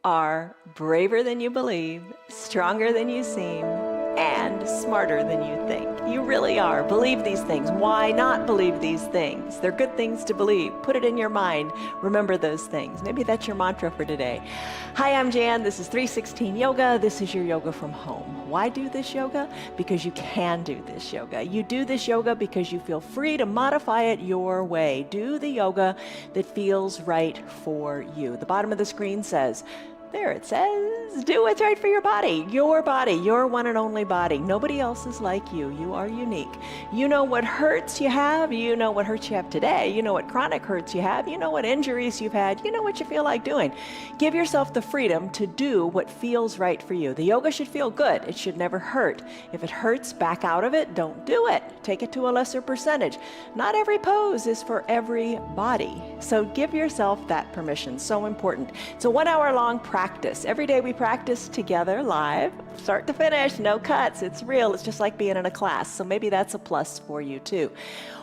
are braver than you believe, stronger than you seem, and smarter than you think. You really are. Believe these things. Why not believe these things? They're good things to believe. Put it in your mind. Remember those things. Maybe that's your mantra for today. Hi, I'm Jan. This is 316 Yoga. This is your yoga from home. Why do this yoga? Because you can do this yoga. You do this yoga because you feel free to modify it your way. Do the yoga that feels right for you. The bottom of the screen says, there it says, do what's right for your body, your one and only body. Nobody else is like you. You are unique. You know what hurts you have. You know what hurts you have today. You know what chronic hurts you have. You know what injuries you've had. You know what you feel like doing. Give yourself the freedom to do what feels right for you. The yoga should feel good. It should never hurt. If it hurts, back out of it. Don't do it. Take it to a lesser percentage. Not every pose is for every body. So give yourself that permission. So important. It's a 1 hour long practice. Every day we practice together live, start to finish, no cuts. It's real. It's just like being in a class. So maybe that's a plus for you too.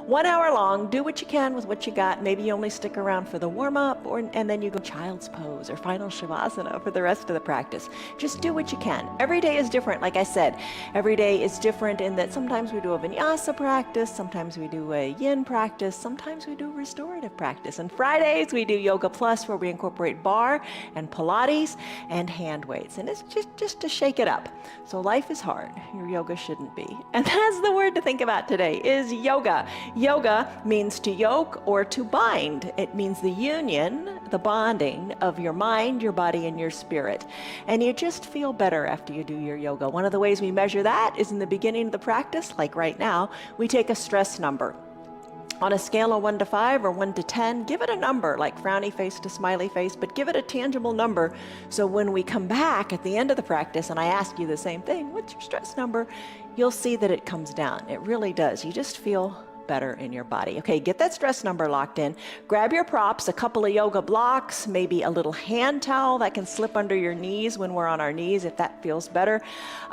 1 hour long, do what you can with what you got. Maybe you only stick around for the warm-up and then you go child's pose or final shavasana for the rest of the practice. Just do what you can. Every day is different. Like I said, every day is different in that sometimes we do a vinyasa practice, sometimes we do a yin practice, sometimes we do restorative practice. And Fridays we do Yoga Plus where we incorporate bar and Pilates and hand weights. And it's just to shake it up. So life is hard. Your yoga shouldn't be. And that's the word to think about today is yoga. Yoga means to yoke or to bind. It means the union, the bonding of your mind, your body, and your spirit. And you just feel better after you do your yoga. One of the ways we measure that is in the beginning of the practice, like right now, we take a stress number. On a scale of 1 to 5 or 1 to 10, give it a number, like frowny face to smiley face, but give it a tangible number. So when we come back at the end of the practice and I ask you the same thing, what's your stress number? You'll see that it comes down. It really does. You just feel better in your body. Okay, get that stress number locked in. Grab your props, a couple of yoga blocks, maybe a little hand towel that can slip under your knees when we're on our knees if that feels better.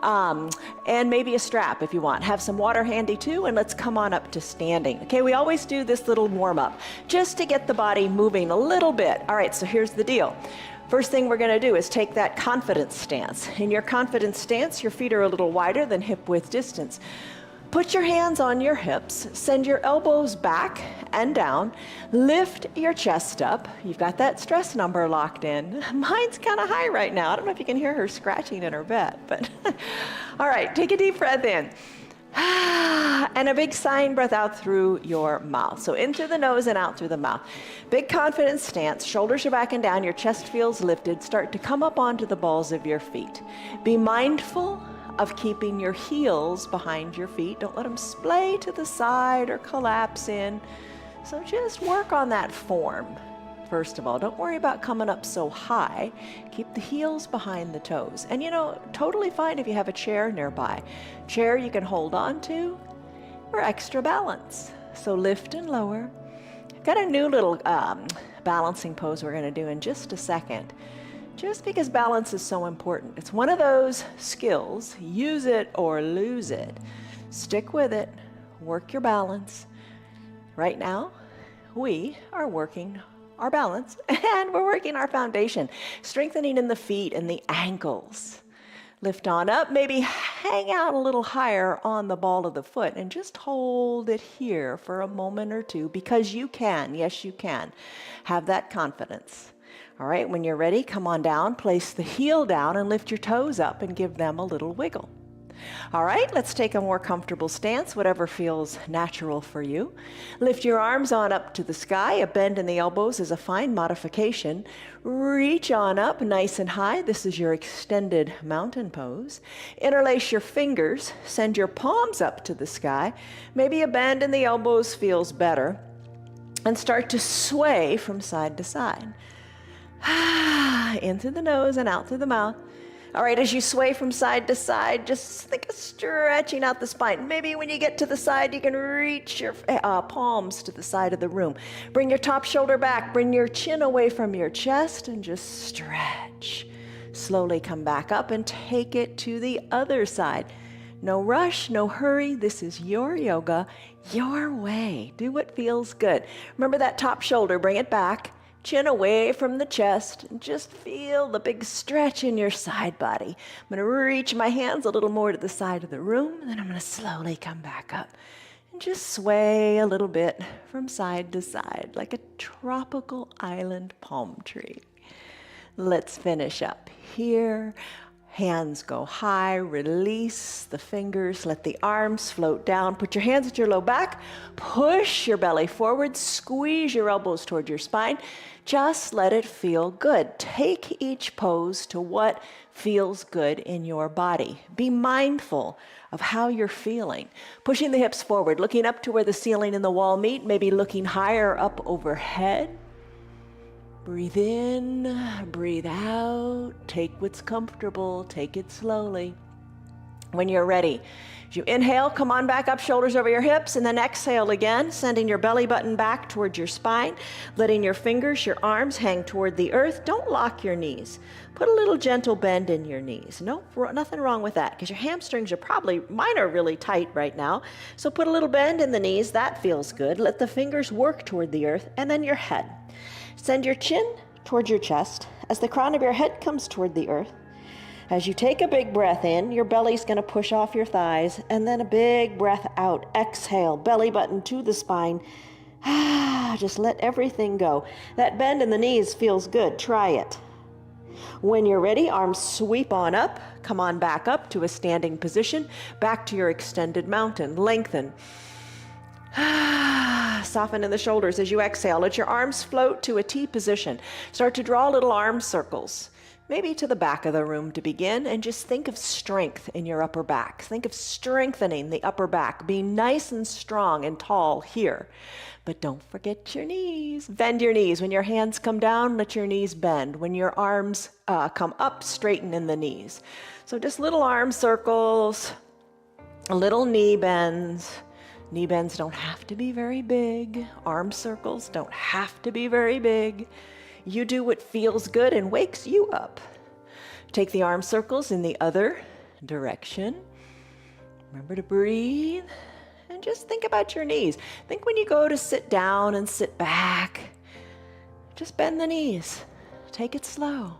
And maybe a strap if you want. Have some water handy too, and let's come on up to standing. Okay, we always do this little warm up just to get the body moving a little bit. All right, so here's the deal. First thing we're going to do is take that confidence stance. In your confidence stance, your feet are a little wider than hip width distance. Put your hands on your hips, send your elbows back and down, lift your chest up. You've got that stress number locked in. Mine's kind of high right now. I don't know if you can hear her scratching in her bed, but all right, take a deep breath in. And a big sighing breath out through your mouth. So in through the nose and out through the mouth. Big confidence stance, shoulders are back and down, your chest feels lifted. Start to come up onto the balls of your feet. Be mindful of keeping your heels behind your feet. Don't let them splay to the side or collapse in. So just work on that form. First of all, don't worry about coming up so high. Keep the heels behind the toes. And you know, totally fine if you have a chair nearby. Chair you can hold on to or extra balance. So lift and lower. I've got a new little balancing pose we're going to do in just a second. Just because balance is so important. It's one of those skills, use it or lose it. Stick with it, work your balance. Right now, we are working our balance and we're working our foundation, strengthening in the feet and the ankles. Lift on up, maybe hang out a little higher on the ball of the foot and just hold it here for a moment or two because you can, yes you can. Have that confidence. All right, when you're ready, come on down, place the heel down and lift your toes up and give them a little wiggle. All right, let's take a more comfortable stance, whatever feels natural for you. Lift your arms on up to the sky. A bend in the elbows is a fine modification. Reach on up nice and high. This is your extended mountain pose. Interlace your fingers. Send your palms up to the sky. Maybe a bend in the elbows feels better. And start to sway from side to side. In through the nose and out through the mouth. All right, as you sway from side to side, just think of stretching out the spine. Maybe when you get to the side, you can reach your palms to the side of the room. Bring your top shoulder back, bring your chin away from your chest, and just stretch. Slowly come back up and take it to the other side. No rush, no hurry. This is your yoga, your way. Do what feels good. Remember that top shoulder, bring it back. Chin away from the chest, and just feel the big stretch in your side body. I'm going to reach my hands a little more to the side of the room, and then I'm going to slowly come back up and just sway a little bit from side to side like a tropical island palm tree. Let's finish up here. Hands go high, release the fingers, let the arms float down. Put your hands at your low back, push your belly forward, squeeze your elbows toward your spine. Just let it feel good. Take each pose to what feels good in your body. Be mindful of how you're feeling. Pushing the hips forward, looking up to where the ceiling and the wall meet, maybe looking higher up overhead. Breathe in, breathe out, take what's comfortable, take it slowly. When you're ready, as you inhale, come on back up, shoulders over your hips, and then exhale again, sending your belly button back towards your spine, letting your fingers, your arms hang toward the earth. Don't lock your knees. Put a little gentle bend in your knees. Nothing wrong with that, because your hamstrings are mine are really tight right now. So put a little bend in the knees, that feels good. Let the fingers work toward the earth, and then your head. Send your chin towards your chest as the crown of your head comes toward the earth. As you take a big breath in, your belly's going to push off your thighs, and then a big breath out. Exhale, belly button to the spine. Just let everything go. That bend in the knees feels good. Try it. When you're ready, arms sweep on up. Come on back up to a standing position. Back to your extended mountain. Lengthen. Soften in the shoulders as you exhale. Let your arms float to a T position. Start to draw little arm circles, maybe to the back of the room to begin, and just think of strength in your upper back. Think of strengthening the upper back. Be nice and strong and tall here. But don't forget your knees. Bend your knees. When your hands come down, let your knees bend. When your arms come up, straighten in the knees. So just little arm circles, little knee bends. Knee bends don't have to be very big. Arm circles don't have to be very big. You do what feels good and wakes you up. Take the arm circles in the other direction. Remember to breathe and just think about your knees. Think when you go to sit down and sit back, just bend the knees. Take it slow.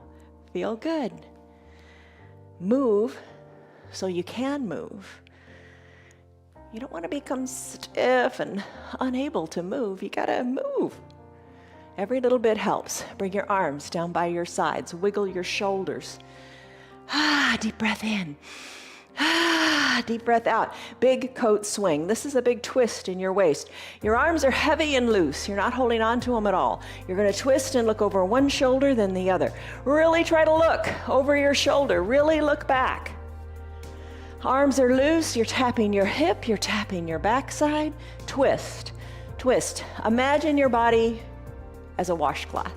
Feel good. Move so you can move. You don't want to become stiff and unable to move. You gotta move. Every little bit helps. Bring your arms down by your sides. Wiggle your shoulders. Deep breath in. Deep breath out. Big coat swing. This is a big twist in your waist. Your arms are heavy and loose. You're not holding on to them at all. You're going to twist and look over one shoulder, then the other. Really try to look over your shoulder. Really look back. Arms are loose, you're tapping your hip, you're tapping your backside. Twist, twist. Imagine your body as a washcloth.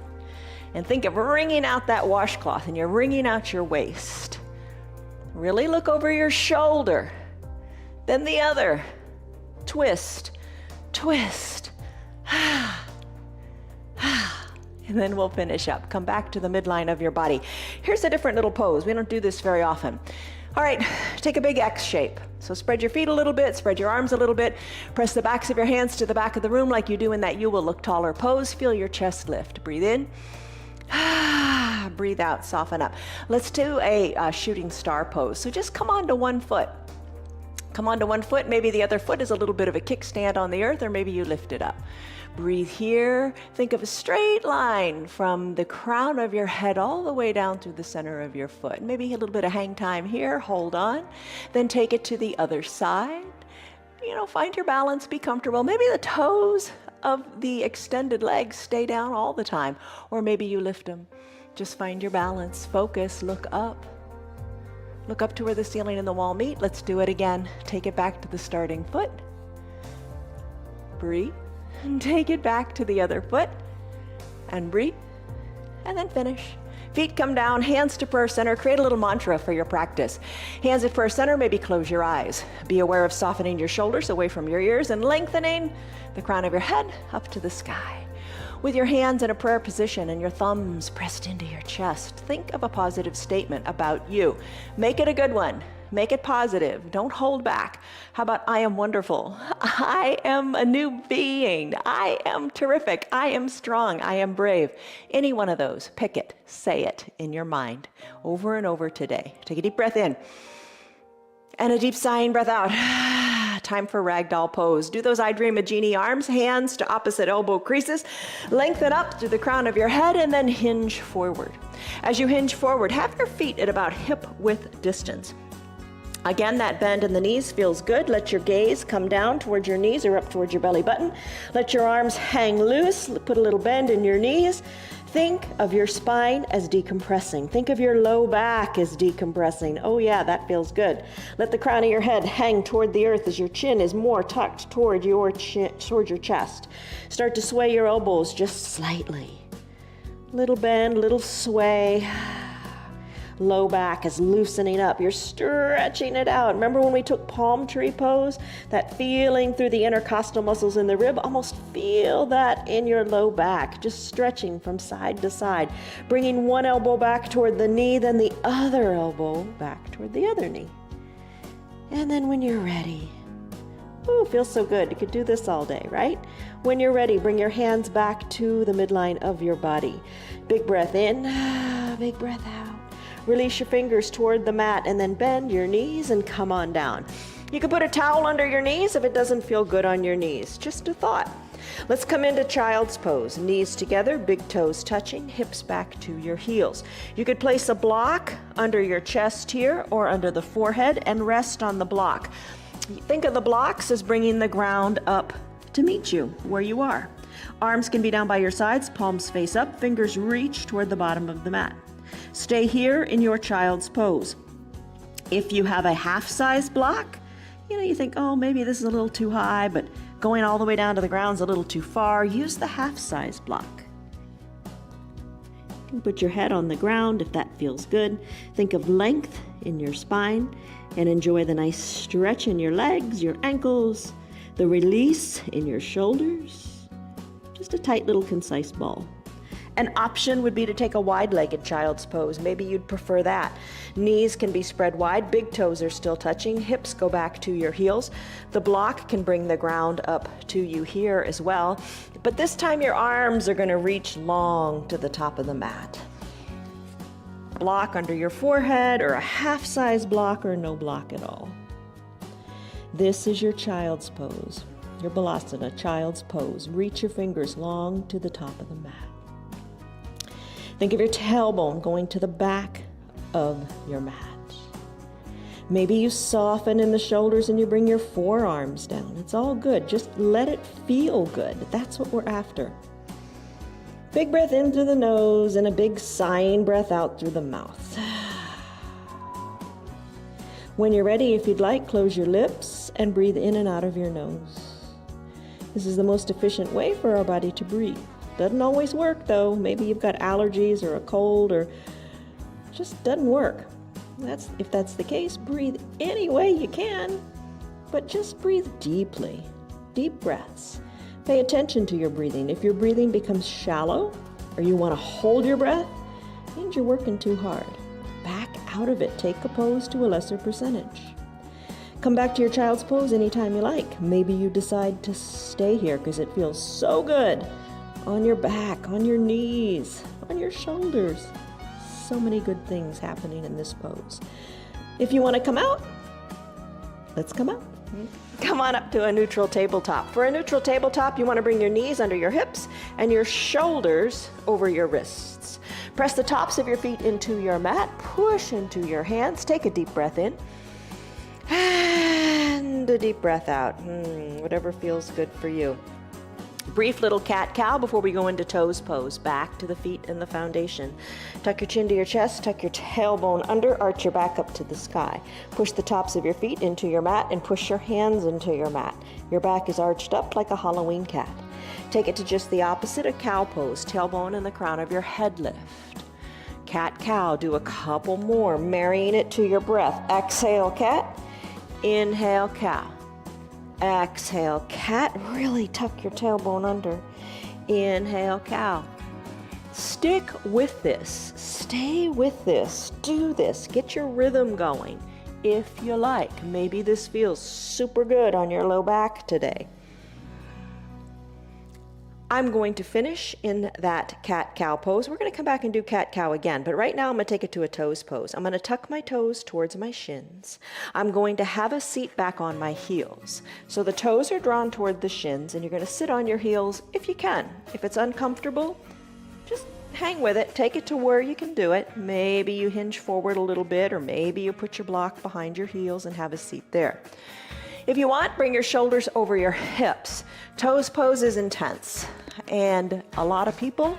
And think of wringing out that washcloth, and you're wringing out your waist. Really look over your shoulder. Then the other. Twist, twist. And then we'll finish up. Come back to the midline of your body. Here's a different little pose. We don't do this very often. All right, take a big X shape. So spread your feet a little bit, spread your arms a little bit, press the backs of your hands to the back of the room like you do in that You Will Look Taller pose. Feel your chest lift. Breathe in. Breathe out, soften up. Let's do a shooting star pose. So just come onto one foot. Come onto one foot. Maybe the other foot is a little bit of a kickstand on the earth, or maybe you lift it up. Breathe here. Think of a straight line from the crown of your head all the way down through the center of your foot. Maybe a little bit of hang time here. Hold on. Then take it to the other side. Find your balance. Be comfortable. Maybe the toes of the extended legs stay down all the time. Or maybe you lift them. Just find your balance. Focus. Look up. Look up to where the ceiling and the wall meet. Let's do it again. Take it back to the starting foot. Breathe. And take it back to the other foot. And breathe. And then finish. Feet come down, hands to prayer center. Create a little mantra for your practice. Hands at prayer center, maybe close your eyes. Be aware of softening your shoulders away from your ears and lengthening the crown of your head up to the sky. With your hands in a prayer position and your thumbs pressed into your chest, think of a positive statement about you. Make it a good one. Make it positive. Don't hold back. How about, I am wonderful. I am a new being. I am terrific. I am strong. I am brave. Any one of those. Pick it. Say it in your mind over and over today. Take a deep breath in and a deep sighing breath out. Time for ragdoll pose. Do those I Dream a Genie arms, hands to opposite elbow creases. Lengthen up through the crown of your head and then hinge forward. As you hinge forward, have your feet at about hip width distance. Again, that bend in the knees feels good. Let your gaze come down towards your knees or up towards your belly button. Let your arms hang loose. Put a little bend in your knees. Think of your spine as decompressing. Think of your low back as decompressing. Oh yeah, that feels good. Let the crown of your head hang toward the earth as your chin is more tucked toward your chest. Start to sway your elbows just slightly. Little bend, little sway. Low back is loosening up. You're stretching it out. Remember when we took palm tree pose? That feeling through the intercostal muscles in the rib? Almost feel that in your low back, just stretching from side to side. Bringing one elbow back toward the knee, then the other elbow back toward the other knee. And then when you're ready, ooh, feels so good. You could do this all day, right? When you're ready, bring your hands back to the midline of your body. Big breath in, big breath out. Release your fingers toward the mat and then bend your knees and come on down. You can put a towel under your knees if it doesn't feel good on your knees. Just a thought. Let's come into child's pose. Knees together, big toes touching, hips back to your heels. You could place a block under your chest here or under the forehead and rest on the block. Think of the blocks as bringing the ground up to meet you where you are. Arms can be down by your sides, palms face up, fingers reach toward the bottom of the mat. Stay here in your child's pose. If you have a half-size block, you think, oh, maybe this is a little too high, but going all the way down to the ground is a little too far, use the half-size block. You can put your head on the ground if that feels good. Think of length in your spine and enjoy the nice stretch in your legs, your ankles, the release in your shoulders. Just a tight little concise ball. An option would be to take a wide-legged child's pose. Maybe you'd prefer that. Knees can be spread wide, big toes are still touching, hips go back to your heels. The block can bring the ground up to you here as well, but this time your arms are going to reach long to the top of the mat. Block under your forehead or a half-size block or no block at all. This is your child's pose, your Balasana, child's pose. Reach your fingers long to the top of the mat. Think of your tailbone going to the back of your mat. Maybe you soften in the shoulders and you bring your forearms down. It's all good. Just let it feel good. That's what we're after. Big breath in through the nose and a big sighing breath out through the mouth. When you're ready, if you'd like, close your lips and breathe in and out of your nose. This is the most efficient way for our body to breathe. Doesn't always work though. Maybe you've got allergies or a cold or just doesn't work. If that's the case, breathe any way you can, but just breathe deeply. Deep breaths. Pay attention to your breathing. If your breathing becomes shallow or you want to hold your breath, it means you're working too hard. Back out of it. Take a pose to a lesser percentage. Come back to your child's pose anytime you like. Maybe you decide to stay here because it feels so good. On your back, on your knees, on your shoulders. So many good things happening in this pose. If you want to come out, let's come out. Come on up to a neutral tabletop. For a neutral tabletop, you want to bring your knees under your hips and your shoulders over your wrists. Press the tops of your feet into your mat. Push into your hands. Take a deep breath in. And a deep breath out. Whatever feels good for you. Brief little cat-cow before we go into toes pose. Back to the feet and the foundation. Tuck your chin to your chest, tuck your tailbone under, arch your back up to the sky. Push the tops of your feet into your mat and push your hands into your mat. Your back is arched up like a Halloween cat. Take it to just the opposite of cow pose, tailbone and the crown of your head lift. Cat-cow, do a couple more, marrying it to your breath. Exhale, cat. Inhale, cow. Exhale, cat. Really tuck your tailbone under. Inhale, cow. Stick with this, stay with this, do this, get your rhythm going if you like. Maybe this feels super good on your low back today. I'm going to finish in that cat-cow pose. We're going to come back and do cat-cow again, but right now I'm going to take it to a toes pose. I'm going to tuck my toes towards my shins. I'm going to have a seat back on my heels. So the toes are drawn toward the shins, and you're going to sit on your heels if you can. If it's uncomfortable, just hang with it. Take it to where you can do it. Maybe you hinge forward a little bit, or maybe you put your block behind your heels and have a seat there. If you want, bring your shoulders over your hips. Toes pose is intense, and a lot of people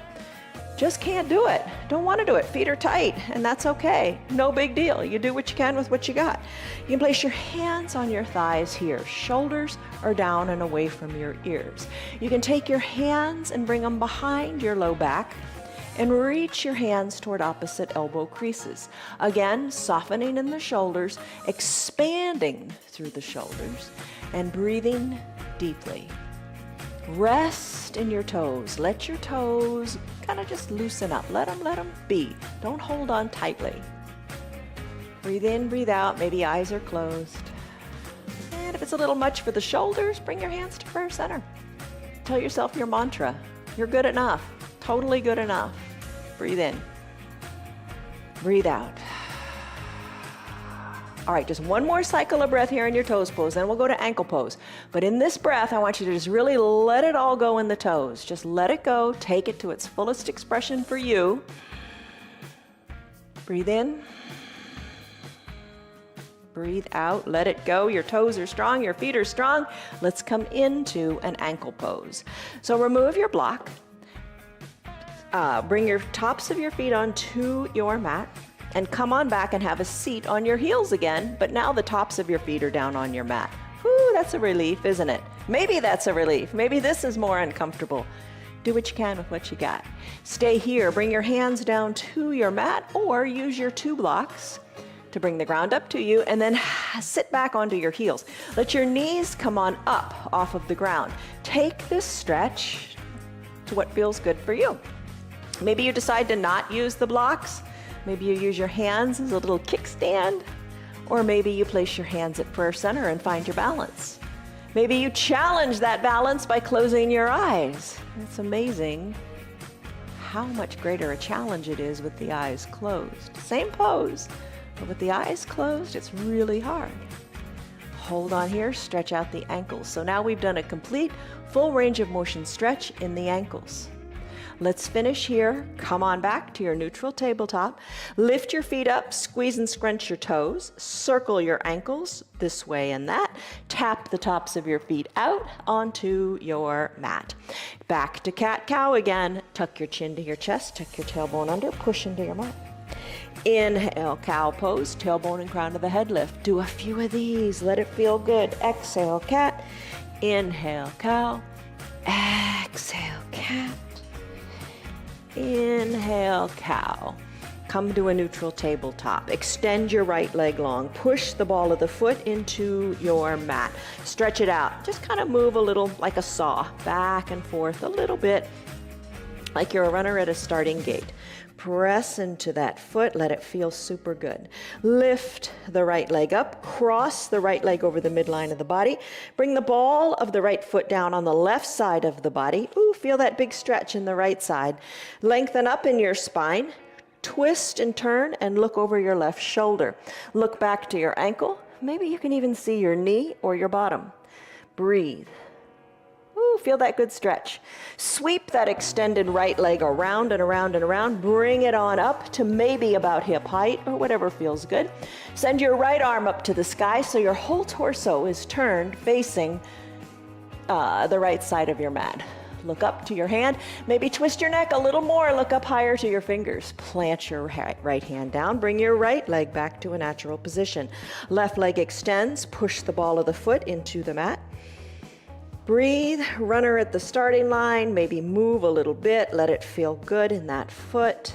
just can't do it. Don't want to do it. Feet are tight, and that's okay. No big deal. You do what you can with what you got. You can place your hands on your thighs here. Shoulders are down and away from your ears. You can take your hands and bring them behind your low back and reach your hands toward opposite elbow creases. Again, softening in the shoulders, expanding through the shoulders, and breathing deeply. Rest in your toes. Let your toes kind of just loosen up. Let them be. Don't hold on tightly. Breathe in, breathe out. Maybe eyes are closed. And if it's a little much for the shoulders, bring your hands to prayer center. Tell yourself your mantra. You're good enough. Totally good enough. Breathe in. Breathe out. All right, just one more cycle of breath here in your toes pose, then we'll go to ankle pose. But in this breath, I want you to just really let it all go in the toes. Just let it go. Take it to its fullest expression for you. Breathe in. Breathe out. Let it go. Your toes are strong. Your feet are strong. Let's come into an ankle pose. So remove your block. Bring your tops of your feet onto your mat and come on back and have a seat on your heels again, but now the tops of your feet are down on your mat. Whew, that's a relief, isn't it? Maybe that's a relief. Maybe this is more uncomfortable. Do what you can with what you got. Stay here. Bring your hands down to your mat or use your two blocks to bring the ground up to you, and then sit back onto your heels. Let your knees come on up off of the ground. Take this stretch to what feels good for you. Maybe you decide to not use the blocks. Maybe you use your hands as a little kickstand, or maybe you place your hands at prayer center and find your balance. Maybe you challenge that balance by closing your eyes. It's amazing how much greater a challenge it is with the eyes closed. Same pose, but with the eyes closed, it's really hard. Hold on here, stretch out the ankles. So now we've done a complete full range of motion stretch in the ankles. Let's finish here. Come on back to your neutral tabletop. Lift your feet up, squeeze and scrunch your toes. Circle your ankles this way and that. Tap the tops of your feet out onto your mat. Back to cat-cow again. Tuck your chin to your chest, tuck your tailbone under, push into your mat. Inhale, cow pose, tailbone and crown of the head lift. Do a few of these. Let it feel good. Exhale, cat. Inhale, cow. Exhale, cat. Inhale, cow. Come to a neutral tabletop. Extend your right leg long. Push the ball of the foot into your mat. Stretch it out. Just kind of move a little like a saw, back and forth a little bit, like you're a runner at a starting gate. Press into that foot. Let it feel super good. Lift the right leg up. Cross the right leg over the midline of the body. Bring the ball of the right foot down on the left side of the body. Ooh, feel that big stretch in the right side. Lengthen up in your spine. Twist and turn and look over your left shoulder. Look back to your ankle. Maybe you can even see your knee or your bottom. Breathe. Ooh, feel that good stretch. Sweep that extended right leg around and around and around. Bring it on up to maybe about hip height or whatever feels good. Send your right arm up to the sky so your whole torso is turned facing the right side of your mat. Look up to your hand. Maybe twist your neck a little more. Look up higher to your fingers. Plant your right hand down. Bring your right leg back to a natural position. Left leg extends. Push the ball of the foot into the mat. Breathe, runner at the starting line, maybe move a little bit, let it feel good in that foot.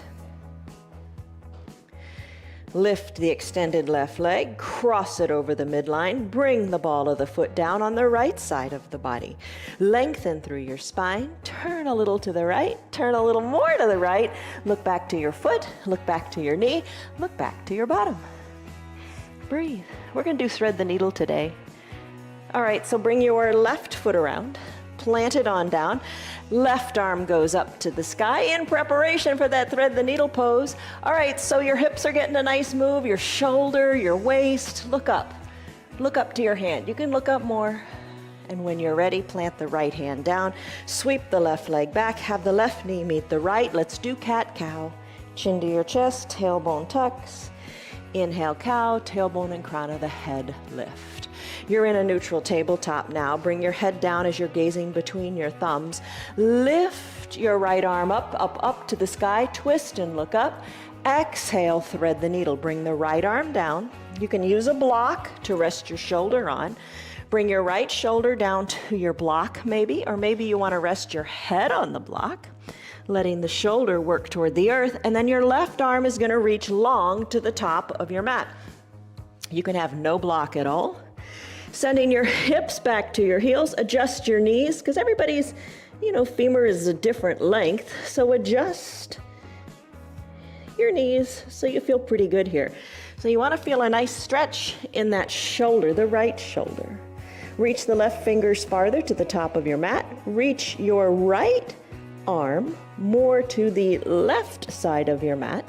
Lift the extended left leg, cross it over the midline, bring the ball of the foot down on the right side of the body. Lengthen through your spine, turn a little to the right, turn a little more to the right, look back to your foot, look back to your knee, look back to your bottom. Breathe. We're going to do thread the needle today. All right, so bring your left foot around, plant it on down. Left arm goes up to the sky in preparation for that thread the needle pose. All right, so your hips are getting a nice move, your shoulder, your waist. Look up. Look up to your hand. You can look up more. And when you're ready, plant the right hand down. Sweep the left leg back. Have the left knee meet the right. Let's do cat-cow. Chin to your chest, tailbone tucks. Inhale, cow, tailbone and crown of the head lift. You're in a neutral tabletop now. Bring your head down as you're gazing between your thumbs. Lift your right arm up, up, up to the sky. Twist and look up. Exhale, thread the needle. Bring the right arm down. You can use a block to rest your shoulder on. Bring your right shoulder down to your block maybe, or maybe you want to rest your head on the block, letting the shoulder work toward the earth, and then your left arm is going to reach long to the top of your mat. You can have no block at all. Sending your hips back to your heels, adjust your knees, because everybody's, femur is a different length, so adjust your knees so you feel pretty good here. So you want to feel a nice stretch in that shoulder, the right shoulder. Reach the left fingers farther to the top of your mat. Reach your right arm more to the left side of your mat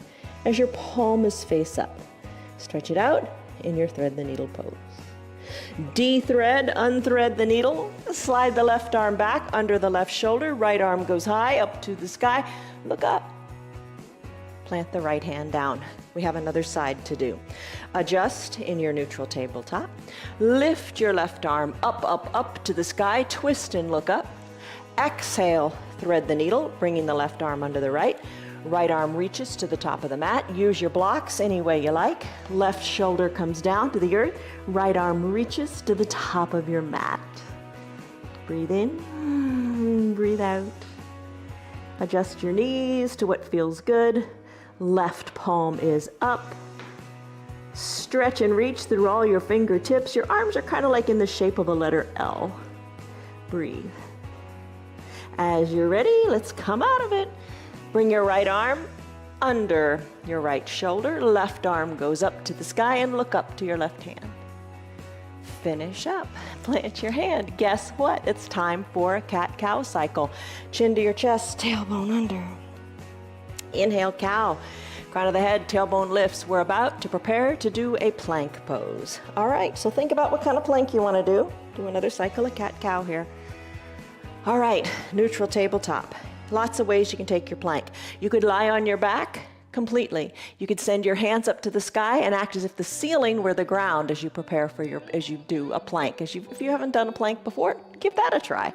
as your palm is face up. Stretch it out in your thread the needle pose. De-thread, unthread the needle. Slide the left arm back under the left shoulder. Right arm goes high up to the sky. Look up. Plant the right hand down. We have another side to do. Adjust in your neutral tabletop. Lift your left arm up, up, up to the sky. Twist and look up. Exhale, thread the needle, bringing the left arm under the right. Right arm reaches to the top of the mat. Use your blocks any way you like. Left shoulder comes down to the earth. Right arm reaches to the top of your mat. Breathe in, breathe out. Adjust your knees to what feels good. Left palm is up. Stretch and reach through all your fingertips. Your arms are kind of like in the shape of a letter L. Breathe. As you're ready, let's come out of it. Bring your right arm under your right shoulder. Left arm goes up to the sky and look up to your left hand. Finish up. Plant your hand. Guess what? It's time for a cat-cow cycle. Chin to your chest, tailbone under. Inhale, cow. Crown of the head, tailbone lifts. We're about to prepare to do a plank pose. All right, so think about what kind of plank you want to do. Do another cycle of cat-cow here. All right, neutral tabletop. Lots of ways you can take your plank. You could lie on your back completely. You could send your hands up to the sky and act as if the ceiling were the ground as you prepare for as you do a plank. If you haven't done a plank before, give that a try.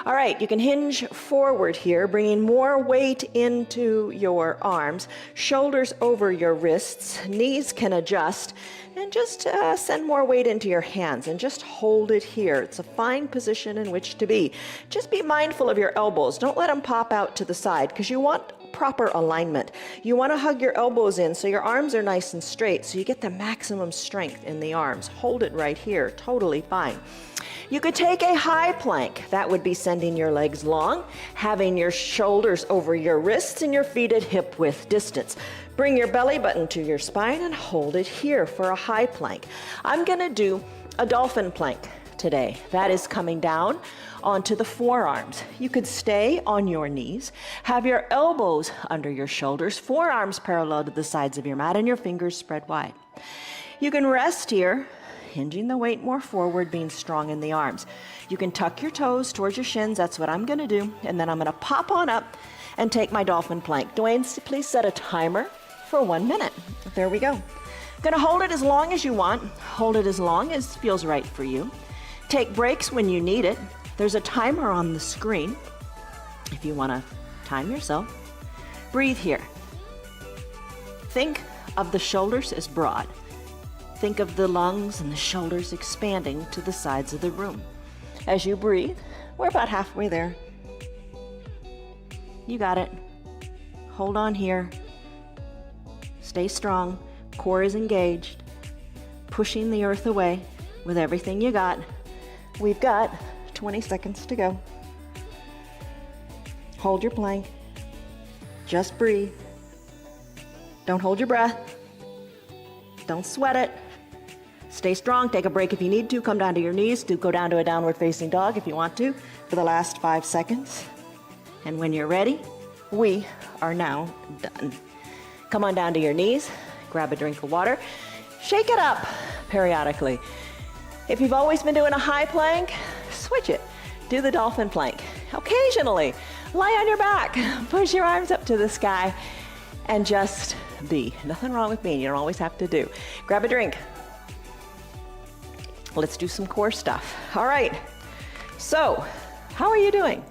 All right, you can hinge forward here, bringing more weight into your arms, shoulders over your wrists, knees can adjust, and just send more weight into your hands and just hold it here. It's a fine position in which to be. Just be mindful of your elbows. Don't let them pop out to the side because you want proper alignment. You want to hug your elbows in so your arms are nice and straight so you get the maximum strength in the arms. Hold it right here, totally fine. You could take a high plank. That would be sending your legs long, having your shoulders over your wrists and your feet at hip width distance. Bring your belly button to your spine and hold it here for a high plank. I'm going to do a dolphin plank today. That is coming down onto the forearms. You could stay on your knees, have your elbows under your shoulders, forearms parallel to the sides of your mat, and your fingers spread wide. You can rest here, hinging the weight more forward, being strong in the arms. You can tuck your toes towards your shins. That's what I'm going to do. And then I'm going to pop on up and take my dolphin plank. Dwayne, please set a timer for 1 minute. There we go. I'm going to hold it as long as you want. Hold it as long as feels right for you. Take breaks when you need it. There's a timer on the screen if you want to time yourself. Breathe here. Think of the shoulders as broad. Think of the lungs and the shoulders expanding to the sides of the room. As you breathe, we're about halfway there. You got it. Hold on here. Stay strong. Core is engaged, pushing the earth away with everything you got. We've got 20 seconds to go. Hold your plank. Just breathe. Don't hold your breath. Don't sweat it. Stay strong. Take a break if you need to. Come down to your knees. Do go down to a downward facing dog if you want to for the last 5 seconds. And when you're ready, we are now done. Come on down to your knees. Grab a drink of water. Shake it up periodically. If you've always been doing a high plank, switch it. Do the dolphin plank. Occasionally, lie on your back. Push your arms up to the sky and just be. Nothing wrong with being. You don't always have to do. Grab a drink. Let's do some core stuff. All right. So, how are you doing?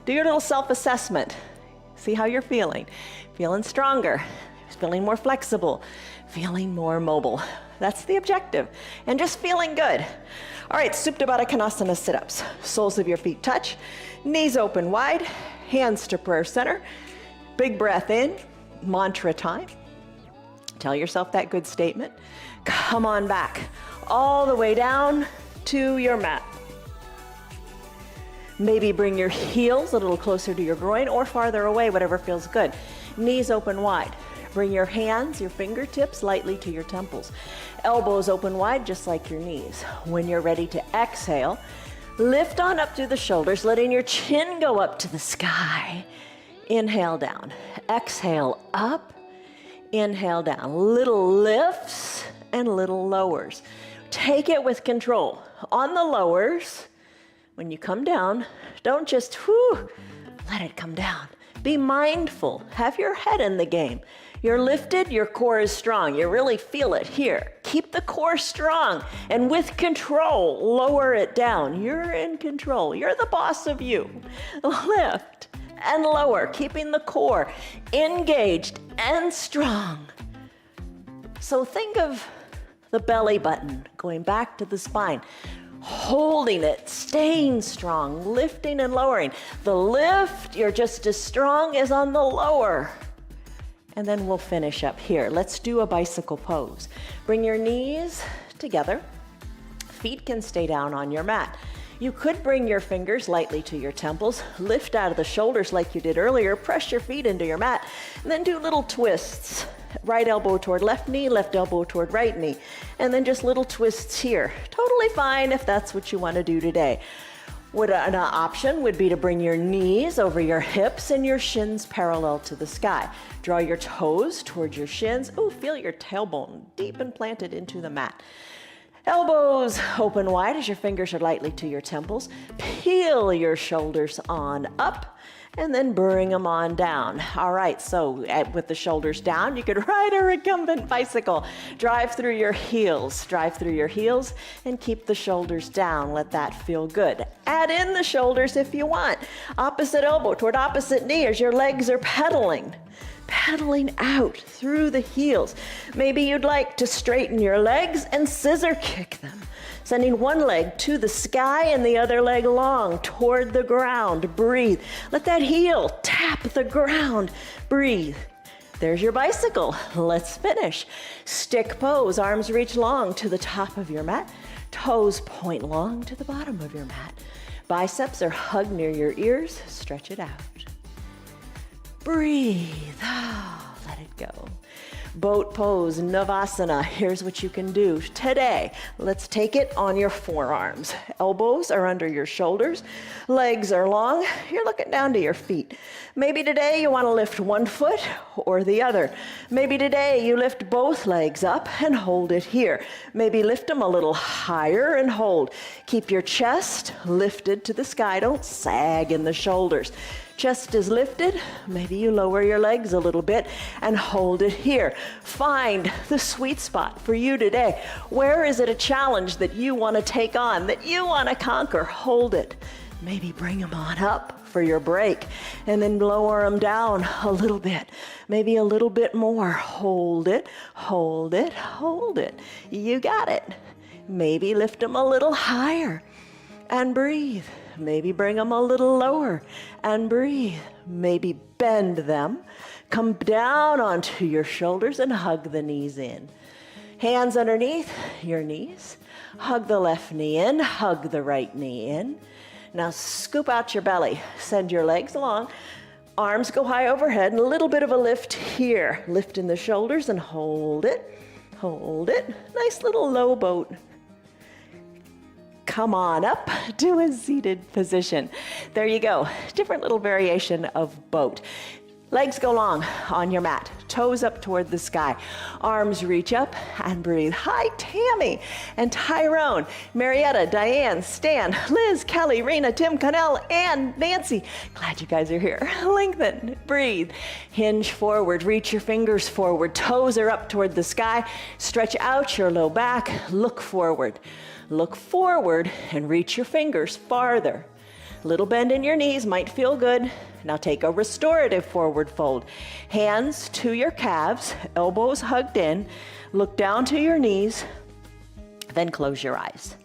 Do your little self-assessment. See how you're feeling. Feeling stronger. Feeling more flexible. Feeling more mobile. That's the objective. And just feeling good. All right, Supta Baddha Konasana sit-ups. Soles of your feet touch. Knees open wide. Hands to prayer center. Big breath in. Mantra time. Tell yourself that good statement. Come on back. All the way down to your mat. Maybe bring your heels a little closer to your groin or farther away, whatever feels good. Knees open wide. Bring your hands, your fingertips lightly to your temples. Elbows open wide, just like your knees. When you're ready to exhale, lift on up through the shoulders, letting your chin go up to the sky. Inhale down. Exhale up. Inhale down. Little lifts and little lowers. Take it with control. On the lowers, when you come down, don't just let it come down. Be mindful. Have your head in the game. You're lifted, your core is strong. You really feel it here. Keep the core strong and with control, lower it down. You're in control. You're the boss of you. Lift and lower, keeping the core engaged and strong. So think of the belly button going back to the spine. Holding it, staying strong, lifting and lowering. The lift, you're just as strong as on the lower. And then we'll finish up here. Let's do a bicycle pose. Bring your knees together. Feet can stay down on your mat. You could bring your fingers lightly to your temples, lift out of the shoulders like you did earlier, press your feet into your mat, and then do little twists. Right elbow toward left knee, left elbow toward right knee, and then just little twists here. Totally fine if that's what you want to do today. An option would be to bring your knees over your hips and your shins parallel to the sky. Draw your toes towards your shins. Ooh, feel your tailbone deep and planted into the mat. Elbows open wide as your fingers are lightly to your temples. Peel your shoulders on up and then bring them on down. All right, so with the shoulders down, you could ride a recumbent bicycle. Drive through your heels and keep the shoulders down. Let that feel good. Add in the shoulders if you want. Opposite elbow toward opposite knee as your legs are pedaling out through the heels. Maybe you'd like to straighten your legs and scissor kick them, sending one leg to the sky and the other leg long toward the ground. Breathe. Let that heel tap the ground. Breathe. There's your bicycle. Let's finish. Stick pose. Arms reach long to the top of your mat. Toes point long to the bottom of your mat. Biceps are hugged near your ears. Stretch it out. Breathe. Let it go. Boat pose, Navasana. Here's what you can do today. Let's take it on your forearms. Elbows are under your shoulders. Legs are long. You're looking down to your feet. Maybe today you want to lift one foot or the other. Maybe today you lift both legs up and hold it here. Maybe lift them a little higher and hold. Keep your chest lifted to the sky. Don't sag in the shoulders. Chest is lifted. Maybe you lower your legs a little bit and hold it here. Find the sweet spot for you today. Where is it a challenge that you want to take on, that you want to conquer? Hold it. Maybe bring them on up for your break and then lower them down a little bit. Maybe a little bit more. Hold it, hold it, hold it. You got it. Maybe lift them a little higher and breathe. Maybe bring them a little lower and breathe. Maybe bend them. Come down onto your shoulders and hug the knees in. Hands underneath your knees. Hug the left knee in, hug the right knee in. Now scoop out your belly. Send your legs along. Arms go high overhead, and a little bit of a lift here. Lift in the shoulders and hold it. Hold it. Nice little low boat. Come on up to a seated position. There you go. Different little variation of boat. Legs go long on your mat, toes up toward the sky. Arms reach up and breathe. Hi, Tammy and Tyrone, Marietta, Diane, Stan, Liz, Kelly, Rena, Tim, Connell, and Nancy. Glad you guys are here. Lengthen, breathe. Hinge forward, reach your fingers forward. Toes are up toward the sky. Stretch out your low back, look forward. Look forward and reach your fingers farther. Little bend in your knees might feel good. Now take a restorative forward fold. Hands to your calves, elbows hugged in. Look down to your knees, then close your eyes.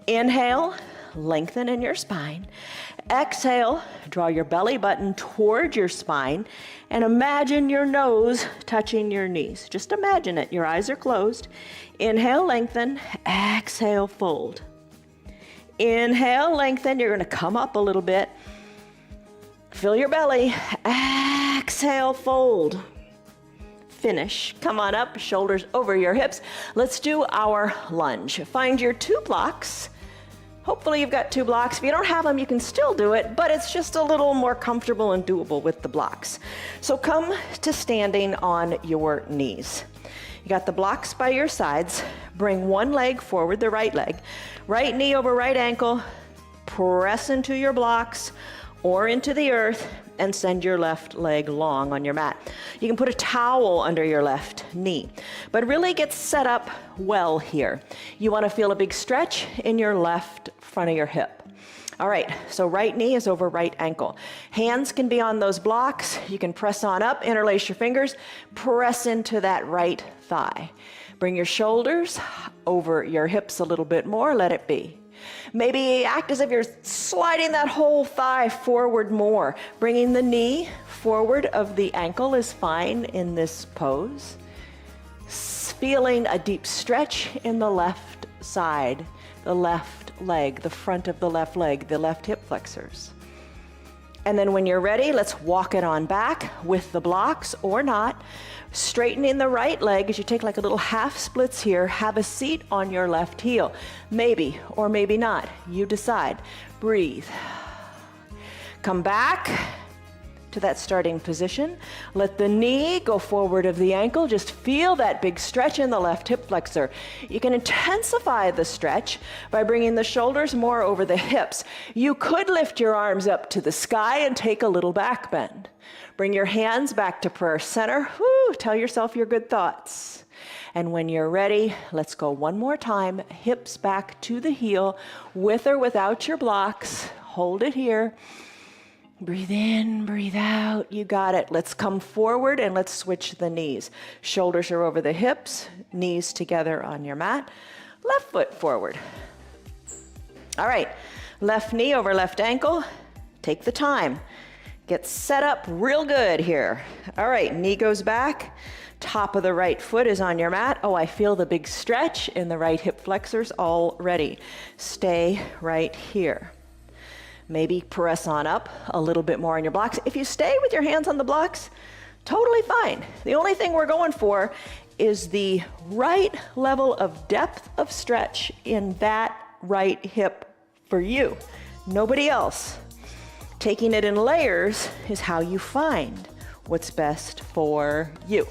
Inhale, lengthen in your spine. Exhale, draw your belly button toward your spine and imagine your nose touching your knees. Just imagine it. Your eyes are closed. Inhale, lengthen. Exhale, fold. Inhale, lengthen. You're going to come up a little bit. Fill your belly. Exhale, fold. Finish. Come on up, shoulders over your hips. Let's do our lunge. Find your 2 blocks. Hopefully you've got 2 blocks. If you don't have them, you can still do it, but it's just a little more comfortable and doable with the blocks. So come to standing on your knees. You got the blocks by your sides. Bring one leg forward, the right leg. Right knee over right ankle. Press into your blocks or into the earth and send your left leg long on your mat. You can put a towel under your left knee, but really get set up well here. You want to feel a big stretch in your left front of your hip. All right, so right knee is over right ankle. Hands can be on those blocks. You can press on up, interlace your fingers, press into that right thigh. Bring your shoulders over your hips a little bit more, let it be. Maybe act as if you're sliding that whole thigh forward more. Bringing the knee forward of the ankle is fine in this pose. Feeling a deep stretch in the left side, the left leg, the front of the left leg, the left hip flexors. And then when you're ready, let's walk it on back with the blocks or not. Straightening the right leg as you take like a little half splits here. Have a seat on your left heel. Maybe or maybe not. You decide. Breathe. Come back to that starting position. Let the knee go forward of the ankle. Just feel that big stretch in the left hip flexor. You can intensify the stretch by bringing the shoulders more over the hips. You could lift your arms up to the sky and take a little back bend. Bring your hands back to prayer center. Woo, tell yourself your good thoughts. And when you're ready, let's go one more time. Hips back to the heel, with or without your blocks. Hold it here. Breathe in, breathe out. You got it. Let's come forward and let's switch the knees. Shoulders are over the hips, knees together on your mat. Left foot forward. All right, left knee over left ankle. Take the time. Get set up real good here. All right, knee goes back. Top of the right foot is on your mat. Oh, I feel the big stretch in the right hip flexors already. Stay right here. Maybe press on up a little bit more on your blocks. If you stay with your hands on the blocks, totally fine. The only thing we're going for is the right level of depth of stretch in that right hip for you, nobody else. Taking it in layers is how you find what's best for you.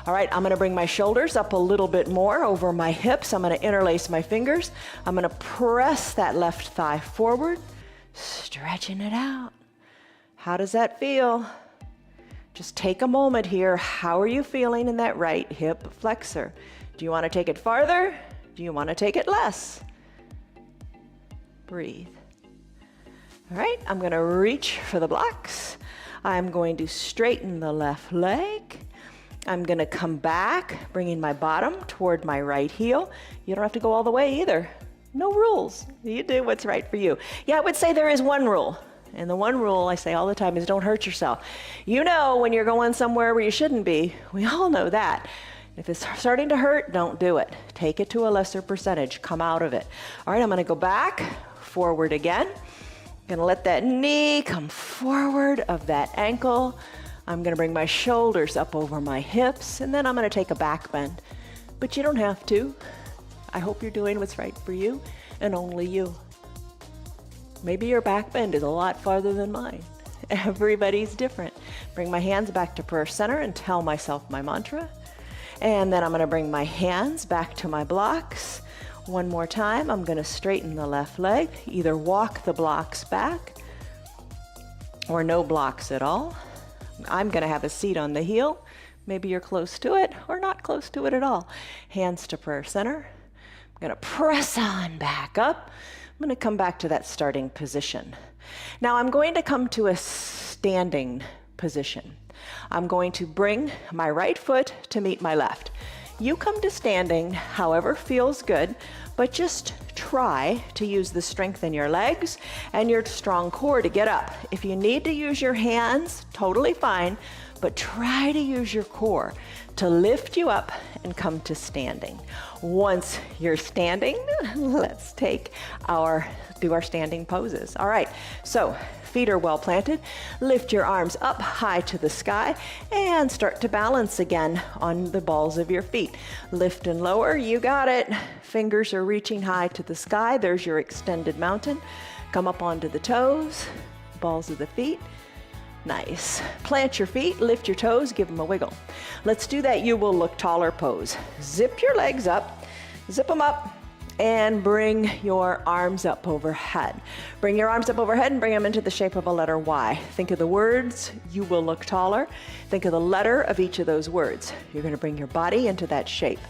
All right, I'm gonna bring my shoulders up a little bit more over my hips. I'm gonna interlace my fingers. I'm gonna press that left thigh forward, stretching it out. How does that feel? Just take a moment here. How are you feeling in that right hip flexor? Do you wanna take it farther? Do you wanna take it less? Breathe. All right, I'm gonna reach for the blocks. I'm going to straighten the left leg. I'm gonna come back, bringing my bottom toward my right heel. You don't have to go all the way either. No rules. You do what's right for you. Yeah, I would say there is one rule. And the one rule I say all the time is don't hurt yourself. You know when you're going somewhere where you shouldn't be. We all know that. If it's starting to hurt, don't do it. Take it to a lesser percentage. Come out of it. All right, I'm going to go back, forward again. I'm going to let that knee come forward of that ankle. I'm going to bring my shoulders up over my hips, and then I'm going to take a back bend. But you don't have to. I hope you're doing what's right for you and only you. Maybe your back bend is a lot farther than mine. Everybody's different. Bring my hands back to prayer center and tell myself my mantra. And then I'm going to bring my hands back to my blocks. One more time, I'm going to straighten the left leg. Either walk the blocks back or no blocks at all. I'm going to have a seat on the heel. Maybe you're close to it or not close to it at all. Hands to prayer center. I'm going to press on back up. I'm going to come back to that starting position. Now I'm going to come to a standing position. I'm going to bring my right foot to meet my left. You come to standing however feels good, but just try to use the strength in your legs and your strong core to get up. If you need to use your hands, totally fine, but try to use your core to lift you up and come to standing. Once you're standing, let's do our standing poses. All right, so feet are well planted. Lift your arms up high to the sky and start to balance again on the balls of your feet. Lift and lower, you got it. Fingers are reaching high to the sky. There's your extended mountain. Come up onto the toes, balls of the feet. Nice. Plant your feet, lift your toes, give them a wiggle. Let's do that you will look taller pose. Zip your legs up, zip them up, and bring your arms up overhead. Bring your arms up overhead and bring them into the shape of a letter Y. Think of the words, you will look taller. Think of the letter of each of those words. You're going to bring your body into that shape.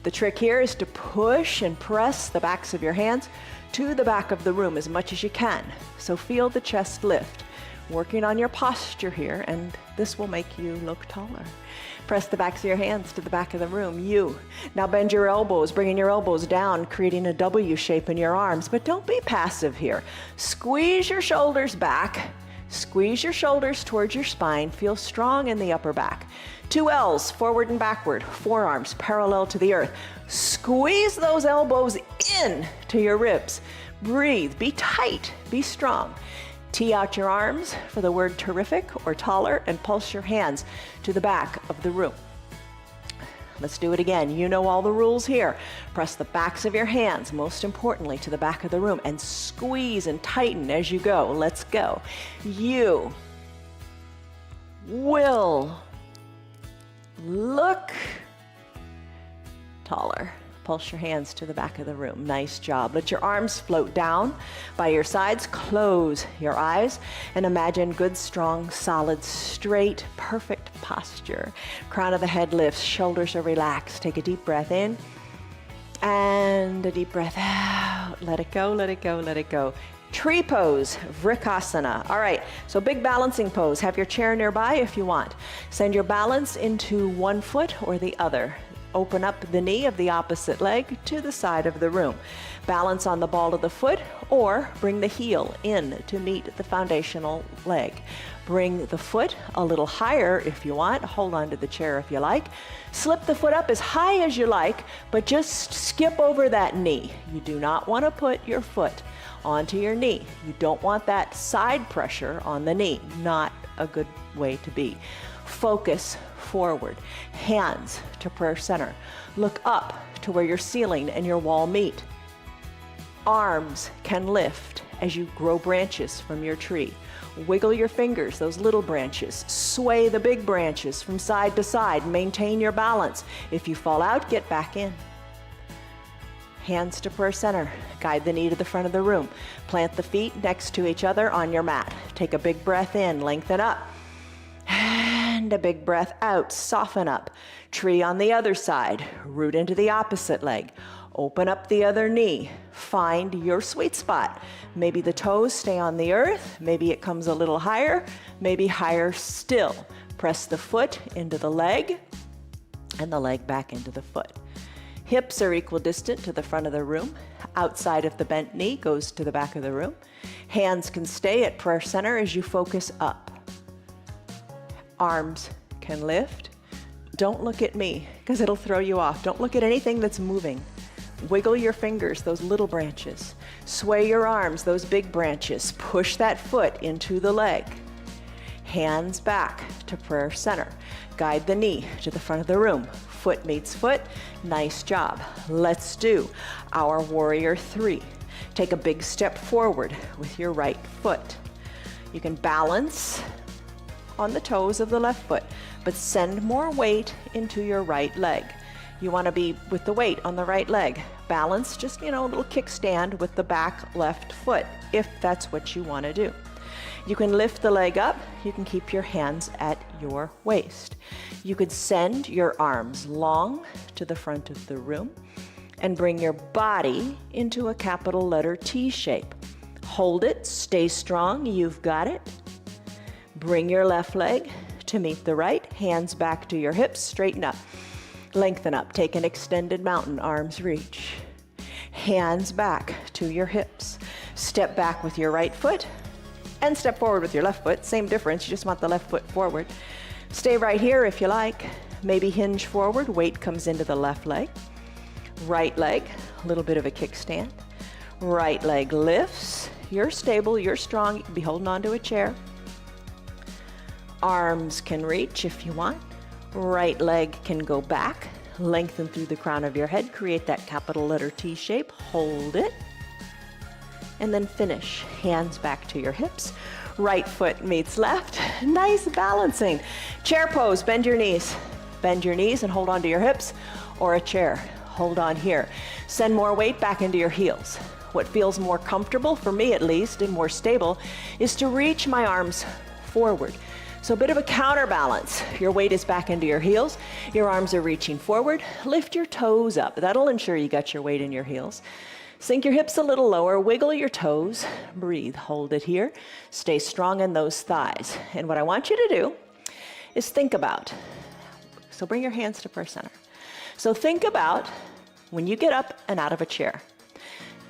The trick here is to push and press the backs of your hands to the back of the room as much as you can. So feel the chest lift. Working on your posture here, and this will make you look taller. Press the backs of your hands to the back of the room. You. Now bend your elbows, bringing your elbows down, creating a W shape in your arms, but don't be passive here. Squeeze your shoulders back. Squeeze your shoulders towards your spine. Feel strong in the upper back. 2 L's, forward and backward. Forearms parallel to the earth. Squeeze those elbows in to your ribs. Breathe. Be tight. Be strong. Tee out your arms for the word terrific or taller and pulse your hands to the back of the room. Let's do it again. You know all the rules here. Press the backs of your hands, most importantly, to the back of the room and squeeze and tighten as you go. Let's go. You will look taller. Pulse your hands to the back of the room. Nice job. Let your arms float down by your sides. Close your eyes and imagine good, strong, solid, straight, perfect posture. Crown of the head lifts, shoulders are relaxed. Take a deep breath in and a deep breath out. Let it go, let it go, let it go. Tree pose, Vrikasana. All right, so big balancing pose. Have your chair nearby if you want. Send your balance into one foot or the other. Open up the knee of the opposite leg to the side of the room. Balance on the ball of the foot or bring the heel in to meet the foundational leg. Bring the foot a little higher if you want. Hold on to the chair if you like. Slip the foot up as high as you like, but just skip over that knee. You do not want to put your foot onto your knee. You don't want that side pressure on the knee. Not a good way to be. Focus forward, hands to prayer center. Look up to where your ceiling and your wall meet. Arms can lift as you grow branches from your tree. Wiggle your fingers, those little branches. Sway the big branches from side to side. Maintain your balance. If you fall out, get back in. Hands to prayer center. Guide the knee to the front of the room. Plant the feet next to each other on your mat. Take a big breath in, lengthen up. And a big breath out, soften up. Tree on the other side, root into the opposite leg. Open up the other knee. Find your sweet spot. Maybe the toes stay on the earth. Maybe it comes a little higher. Maybe higher still. Press the foot into the leg and the leg back into the foot. Hips are equidistant to the front of the room. Outside of the bent knee goes to the back of the room. Hands can stay at prayer center as you focus up. Arms can lift. don't look at me because it'll throw you off. Don't look at anything that's moving. Wiggle your fingers, those little branches. Sway your arms, those big branches. Push that foot into the leg. Hands back to prayer center. Guide the knee to the front of the room. Foot meets foot. Nice job. Let's do our warrior 3. Take a big step forward with your right foot. You can balance on the toes of the left foot, but send more weight into your right leg. You want to be with the weight on the right leg. Balance, just, a little kickstand with the back left foot, if that's what you want to do. You can lift the leg up. You can keep your hands at your waist. You could send your arms long to the front of the room and bring your body into a capital letter T shape. Hold it, stay strong, you've got it. Bring your left leg to meet the right, hands back to your hips, straighten up. Lengthen up, take an extended mountain, arms reach. Hands back to your hips. Step back with your right foot and step forward with your left foot. Same difference, you just want the left foot forward. Stay right here if you like. Maybe hinge forward, weight comes into the left leg. Right leg, a little bit of a kickstand. Right leg lifts. You're stable, you're strong, you can be holding onto a chair. Arms can reach if you want. Right leg can go back, lengthen through the crown of your head, create that capital letter T shape, hold it, and then finish. Hands back to your hips, right foot meets left, nice balancing. Chair pose, bend your knees and hold on to your hips, or a chair, hold on here. Send more weight back into your heels. What feels more comfortable, for me at least, and more stable, is to reach my arms forward. So a bit of a counterbalance. Your weight is back into your heels. Your arms are reaching forward. Lift your toes up. That'll ensure you got your weight in your heels. Sink your hips a little lower. Wiggle your toes. Breathe. Hold it here. Stay strong in those thighs. And what I want you to do is think about. So bring your hands to prayer center. So think about when you get up and out of a chair.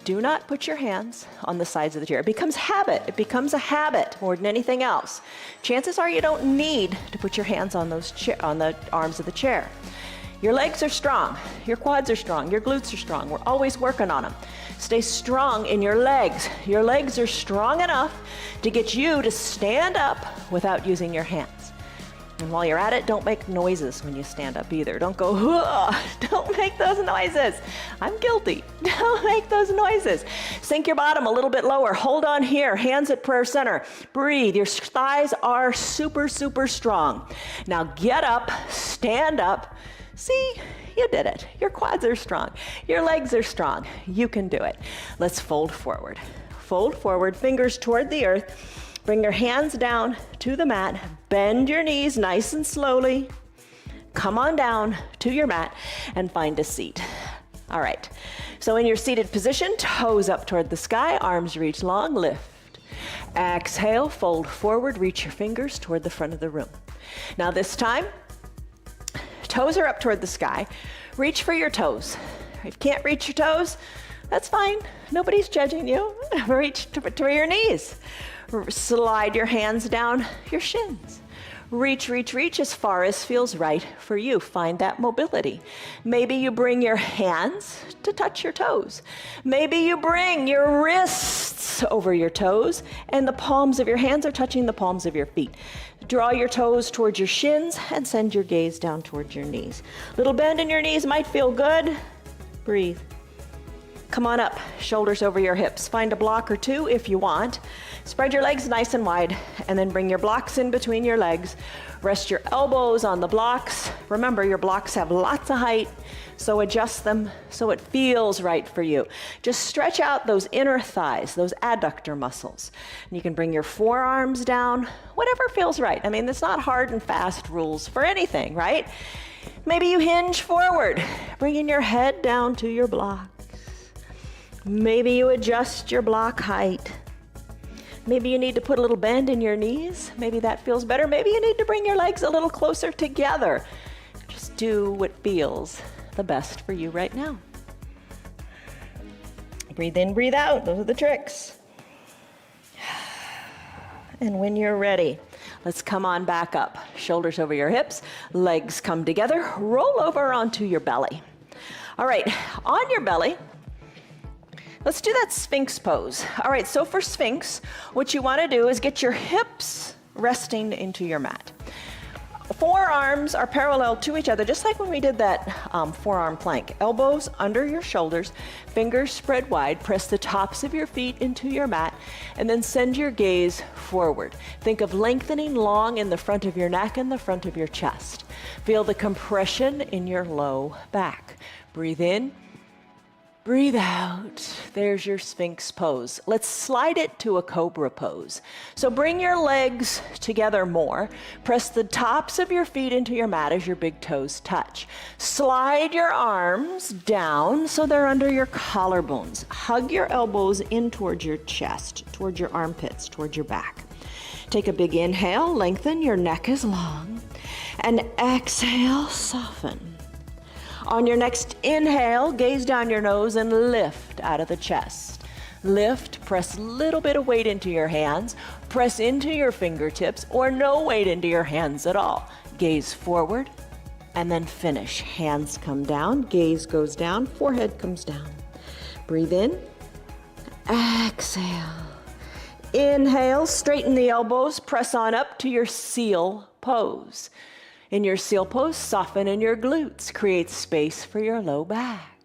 Do not put your hands on the sides of the chair. It becomes habit. It becomes a habit more than anything else. Chances are you don't need to put your hands on on the arms of the chair. Your legs are strong. Your quads are strong. Your glutes are strong. We're always working on them. Stay strong in your legs. Your legs are strong enough to get you to stand up without using your hands. And while you're at it, don't make noises when you stand up either. Don't go, "Whoa." Don't make those noises. I'm guilty. Don't make those noises. Sink your bottom a little bit lower. Hold on here, hands at prayer center. Breathe. Your thighs are super, super strong. Now get up, stand up. See, you did it. Your quads are strong. Your legs are strong. You can do it. Let's fold forward. Fold forward, fingers toward the earth. Bring your hands down to the mat. Bend your knees nice and slowly. Come on down to your mat and find a seat. All right. So in your seated position, toes up toward the sky, arms reach long, lift. Exhale, fold forward, reach your fingers toward the front of the room. Now this time, toes are up toward the sky. Reach for your toes. If you can't reach your toes, that's fine. Nobody's judging you. Reach to your knees. Slide your hands down your shins. Reach, reach, reach as far as feels right for you. Find that mobility. Maybe you bring your hands to touch your toes. Maybe you bring your wrists over your toes and the palms of your hands are touching the palms of your feet. Draw your toes towards your shins and send your gaze down towards your knees. Little bend in your knees might feel good. Breathe. Come on up, shoulders over your hips. Find a block or two if you want. Spread your legs nice and wide, and then bring your blocks in between your legs. Rest your elbows on the blocks. Remember, your blocks have lots of height, so adjust them so it feels right for you. Just stretch out those inner thighs, those adductor muscles. And you can bring your forearms down, whatever feels right. I mean, it's not hard and fast rules for anything, right? Maybe you hinge forward, bringing your head down to your block. Maybe you adjust your block height. Maybe you need to put a little bend in your knees. Maybe that feels better. Maybe you need to bring your legs a little closer together. Just do what feels the best for you right now. Breathe in, breathe out. Those are the tricks. And when you're ready, Let's come on back up. Shoulders over your hips, legs come together, roll over onto your belly. All right, on your belly, let's do that Sphinx pose. All right, so for Sphinx, what you want to do is get your hips resting into your mat. Forearms are parallel to each other, just like when we did that forearm plank. Elbows under your shoulders, fingers spread wide, press the tops of your feet into your mat, and then send your gaze forward. Think of lengthening long in the front of your neck and the front of your chest. Feel the compression in your low back. Breathe in. Breathe out. There's your Sphinx pose. Let's slide it to a cobra pose. So bring your legs together more. Press the tops of your feet into your mat as your big toes touch. Slide your arms down so they're under your collarbones. Hug your elbows in towards your chest, towards your armpits, towards your back. Take a big inhale, lengthen, your neck is long. And exhale, soften. On your next inhale, gaze down your nose and lift out of the chest. Lift, press a little bit of weight into your hands, press into your fingertips, or no weight into your hands at all. Gaze forward, and then finish. Hands come down, gaze goes down, forehead comes down. Breathe in, exhale. Inhale, straighten the elbows, press on up to your seal pose. In your seal pose, soften in your glutes, create space for your low back.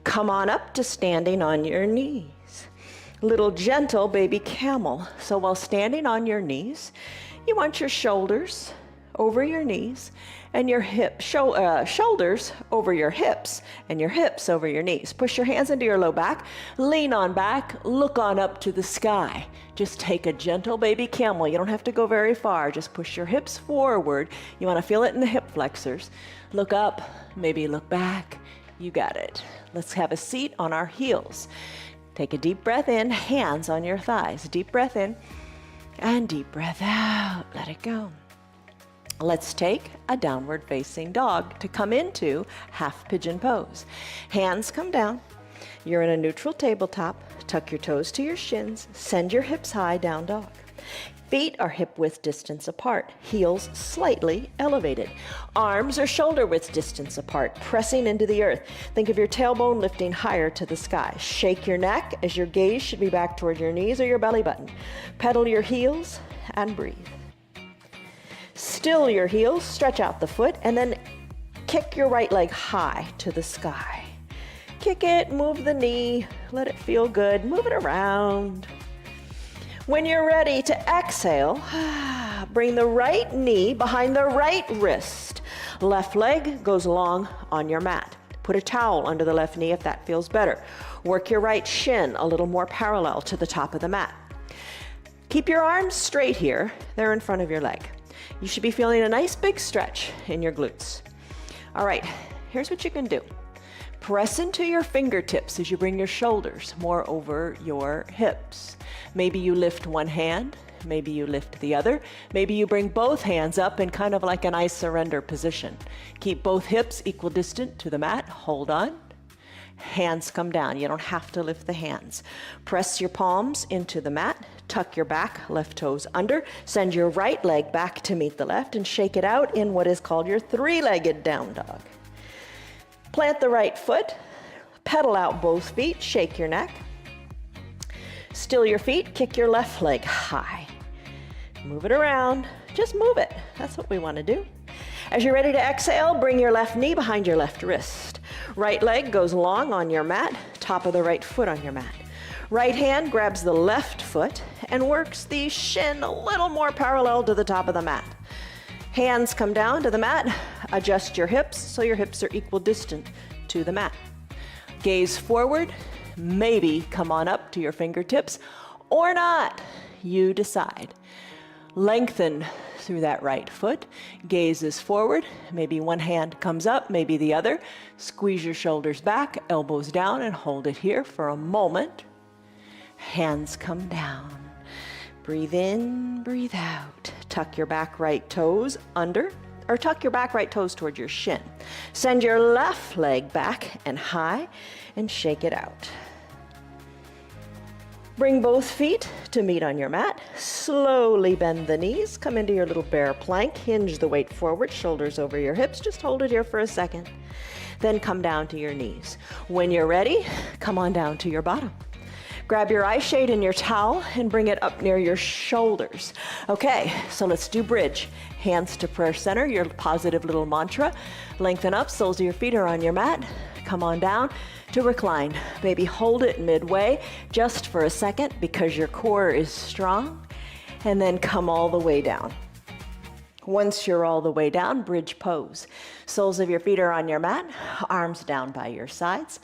Come on up to standing on your knees. Little gentle baby camel. So while standing on your knees, you want your shoulders over your knees and your shoulders over your hips and your hips over your knees. Push your hands into your low back, lean on back, look on up to the sky. Just take a gentle baby camel. You don't have to go very far. Just push your hips forward. You want to feel it in the hip flexors. Look up, maybe look back. You got it. Let's have a seat on our heels. Take a deep breath in, hands on your thighs. Deep breath in and deep breath out. Let it go. Let's take a downward facing dog to come into half pigeon pose. Hands come down. You're in a neutral tabletop. Tuck your toes to your shins. Send your hips high, down dog. Feet are hip width distance apart. Heels slightly elevated. Arms are shoulder width distance apart, pressing into the earth. Think of your tailbone lifting higher to the sky. Shake your neck as your gaze should be back toward your knees or your belly button. Pedal your heels and breathe. Still your heels, stretch out the foot, and then kick your right leg high to the sky. Kick it, move the knee, let it feel good, move it around. When you're ready to exhale, bring the right knee behind the right wrist. Left leg goes long on your mat. Put a towel under the left knee if that feels better. Work your right shin a little more parallel to the top of the mat. Keep your arms straight here, they're in front of your leg. You should be feeling a nice big stretch in your glutes. All right, here's what you can do. Press into your fingertips as you bring your shoulders more over your hips. Maybe you lift one hand, maybe you lift the other, maybe you bring both hands up in kind of like an I surrender position. Keep both hips equal distant to the mat, hold on. Hands come down, you don't have to lift the hands. Press your palms into the mat, tuck your back, left toes under, send your right leg back to meet the left and shake it out in what is called your three-legged down dog. Plant the right foot, pedal out both feet, shake your neck. Still your feet, kick your left leg high. Move it around, just move it. That's what we want to do. As you're ready to exhale, bring your left knee behind your left wrist. Right leg goes long on your mat, top of the right foot on your mat. Right hand grabs the left foot and works the shin a little more parallel to the top of the mat. Hands come down to the mat, adjust your hips so your hips are equal distant to the mat. Gaze forward, maybe come on up to your fingertips or not, you decide. Lengthen through that right foot, gaze is forward, maybe one hand comes up, maybe the other. Squeeze your shoulders back, elbows down, and hold it here for a moment. Hands come down. Breathe in, breathe out. Tuck your back right toes under, or tuck your back right toes towards your shin. Send your left leg back and high and shake it out. Bring both feet to meet on your mat. Slowly bend the knees. Come into your little bear plank. Hinge the weight forward, shoulders over your hips. Just hold it here for a second. Then come down to your knees. When you're ready, come on down to your bottom. Grab your eye shade and your towel and bring it up near your shoulders. Okay, so let's do bridge. Hands to prayer center, your positive little mantra. Lengthen up, soles of your feet are on your mat. Come on down to recline. Maybe hold it midway just for a second because your core is strong. And then come all the way down. Once you're all the way down, bridge pose. Soles of your feet are on your mat, arms down by your sides.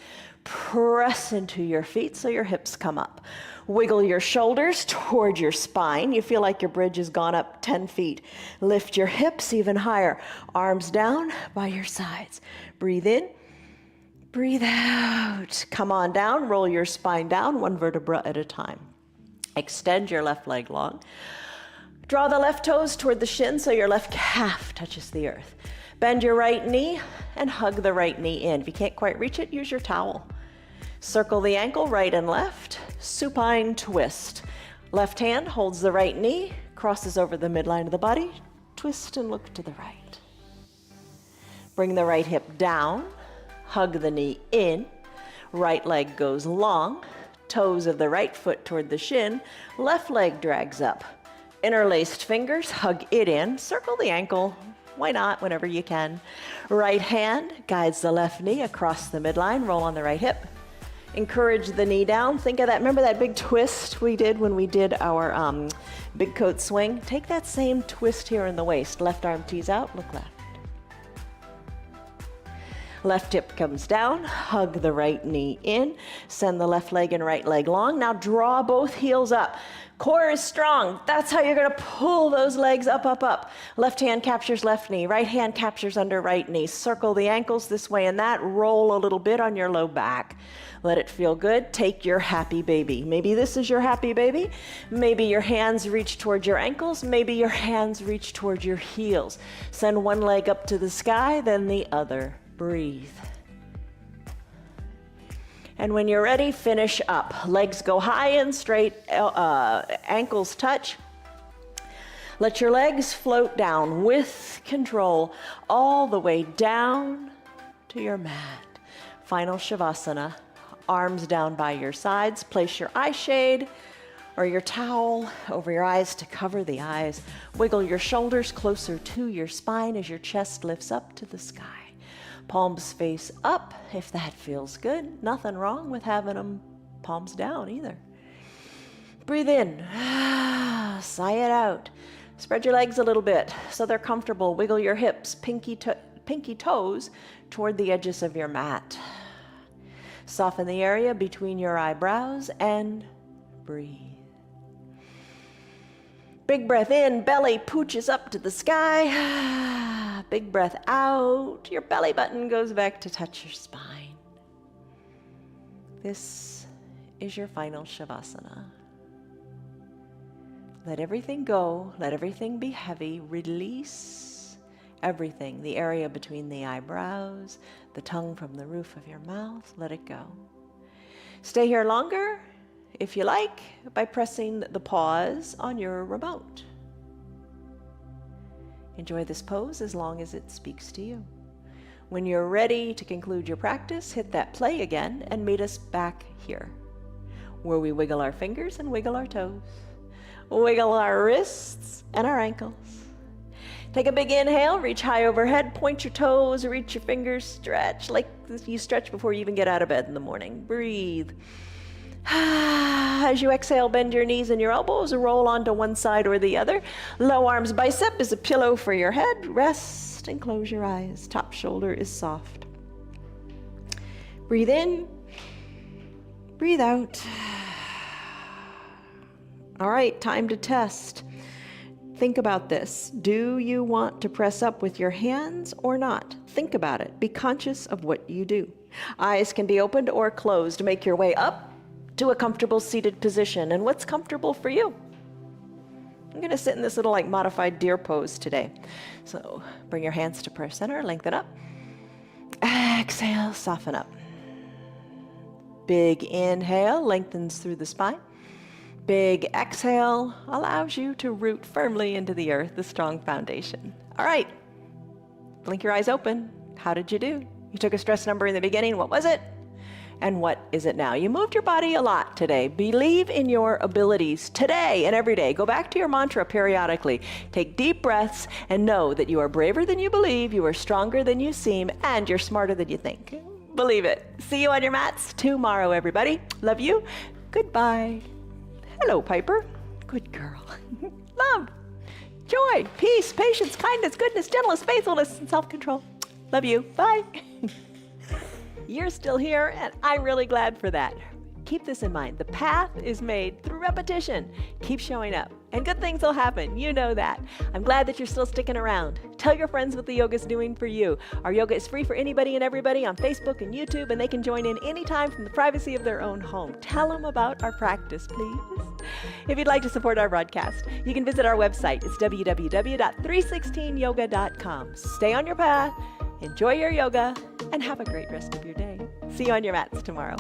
Press into your feet so your hips come up. Wiggle your shoulders toward your spine. You feel like your bridge has gone up 10 feet. Lift your hips even higher. Arms down by your sides. Breathe in, breathe out. Come on down, roll your spine down, one vertebra at a time. Extend your left leg long. Draw the left toes toward the shin so your left calf touches the earth. Bend your right knee and hug the right knee in. If you can't quite reach it, use your towel. Circle the ankle right and left, supine twist. Left hand holds the right knee, crosses over the midline of the body, twist and look to the right. Bring the right hip down, hug the knee in, right leg goes long, toes of the right foot toward the shin, left leg drags up. Interlaced fingers, hug it in, circle the ankle, why not, whenever you can. Right hand guides the left knee across the midline, roll on the right hip. Encourage the knee down. Think of that, remember that big twist we did when we did our big coat swing? Take that same twist here in the waist. Left arm tees out, look left. Left hip comes down, hug the right knee in, send the left leg and right leg long. Now draw both heels up. Core is strong. That's how you're gonna pull those legs up, up, up. Left hand captures left knee, right hand captures under right knee. Circle the ankles this way and that. Roll a little bit on your low back. Let it feel good. Take your happy baby. Maybe this is your happy baby. Maybe your hands reach towards your ankles. Maybe your hands reach towards your heels. Send one leg up to the sky, then the other. Breathe. And when you're ready, finish up. Legs go high and straight, ankles touch. Let your legs float down with control all the way down to your mat. Final Shavasana. Arms down by your sides. Place your eye shade or your towel over your eyes to cover the eyes. Wiggle your shoulders closer to your spine as your chest lifts up to the sky. Palms face up if that feels good. Nothing wrong with having them palms down either. Breathe in, sigh it out. Spread your legs a little bit so they're comfortable. Wiggle your hips, pinky toes toward the edges of your mat. Soften the area between your eyebrows and breathe. Big breath in, belly pooches up to the sky. Big breath out, your belly button goes back to touch your spine. This is your final Shavasana. Let everything go, let everything be heavy, release everything, the area between the eyebrows, the tongue from the roof of your mouth, let it go. Stay here longer, if you like, by pressing the pause on your remote. Enjoy this pose as long as it speaks to you. When you're ready to conclude your practice, hit that play again and meet us back here, where we wiggle our fingers and wiggle our toes, wiggle our wrists and our ankles. Take a big inhale, reach high overhead, point your toes, reach your fingers, stretch like you stretch before you even get out of bed in the morning. Breathe. As you exhale, bend your knees and your elbows, roll onto one side or the other. Low arms bicep is a pillow for your head. Rest and close your eyes. Top shoulder is soft. Breathe in, breathe out. All right, time to test. Think about this. Do you want to press up with your hands or not? Think about it. Be conscious of what you do. Eyes can be opened or closed. Make your way up to a comfortable seated position. And what's comfortable for you? I'm going to sit in this little modified deer pose today. So bring your hands to prayer center, lengthen up. Exhale, soften up. Big inhale, lengthens through the spine. big exhale allows you to root firmly into the earth, the strong foundation. All right, blink your eyes open. How did you do? You took a stress number in the beginning. What was it? And what is it now? You moved your body a lot today. Believe in your abilities today and every day. Go back to your mantra periodically. Take deep breaths and know that you are braver than you believe, you are stronger than you seem, and you're smarter than you think. Believe it. See you on your mats tomorrow, everybody. Love you. Goodbye. Hello, Piper. Good girl. Love, joy, peace, patience, kindness, goodness, gentleness, faithfulness, and self-control. Love you. Bye. You're still here, and I'm really glad for that. Keep this in mind. The path is made through repetition. Keep showing up, and good things will happen. You know that. I'm glad that you're still sticking around. Tell your friends what the yoga's doing for you. Our yoga is free for anybody and everybody on Facebook and YouTube, and they can join in anytime from the privacy of their own home. Tell them about our practice, please. If you'd like to support our broadcast, you can visit our website. It's www.316yoga.com. Stay on your path, enjoy your yoga, and have a great rest of your day. See you on your mats tomorrow.